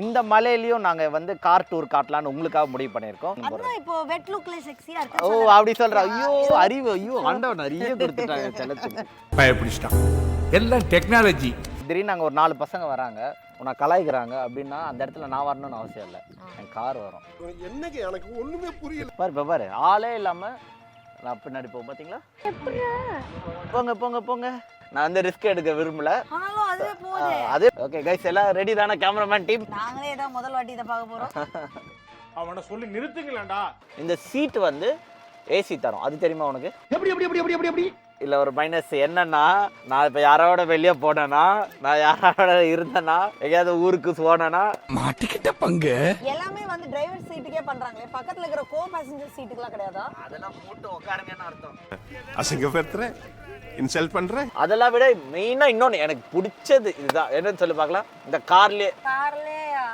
இந்த மலையிலயும் நாங்க வந்து கார் டூர் காட்டலாம்னு உங்களுக்காக முடிவு பண்ணியிருக்கோம். அதான் இப்போ வெட் லுக்ல செக்ஸியா இருக்கு. ஓ அப்படி சொல்ற. ஐயோ அறிவு, ஐயோ ஆண்டவன் நிறைய கொடுத்துட்டாங்க செல்லத்துக்கு. பயப்பிடிச்சிட்டான். எல்லாம் டெக்னாலஜி. திடீர்னு நாங்கள் ஒரு 4 பசங்க வராங்க, உன்னை கலாய்க்கிறாங்க அப்படின்னா அந்த இடத்துல நான் வரணும்னு அவசியம் இல்லை, என் கார் வரும். என்னங்க எனக்கு ஒண்ணுமே புரியல. பாரு இப்போ பாரு, ஆளே இல்லாமல் நான் பின்னாடி போவோம் பார்த்தீங்களா? போங்க போங்க போங்க, நான் வந்து ரிஸ்க் எடுக்க விரும்பல. ஆனாலும் அதுவே போகுது. அது ஓகே கைஸ், எல்லாம் ரெடி தானே கேமராமேன் டீம்? நாங்களே தான் முதல் வாட்டி இதை பார்க்க போறோம். அவனை சொல்லி நிறுத்துங்களேன்டா. இந்த சீட் வந்து ஏசி தரும், அது தெரியுமா உனக்கு? எப்படி எப்படி எப்படி எப்படி எப்படி இல்லை ஒரு மைனஸ் என்னன்னா, நான் இப்போ யாரோட வெளியே போனேன்னா, நான் யாரோட இருந்தேன்னா, எங்கேயாவது ஊருக்கு போனேன்னா மாட்டிக்கிட்ட பங்கு. எல்லாமே வந்து டிரைவர் சீட்டுக்கே பண்றாங்களே, பக்கத்துல இருக்கிற கோ பேசஞ்சர் சீட்டுக்குலாம் கிடையாதா? அதெல்லாம் போட்டு உட்காருங்கன்னு அர்த்தம். அசிங்கப்படுத்துற, இன்சல்ட் பண்ற. அதெல்லாம் விட மெயினாக இன்னொன்று எனக்கு பிடிச்சது இதுதான். என்னன்னு சொல்லி பார்க்கலாம், இந்த கார்லேயே கார்லயா?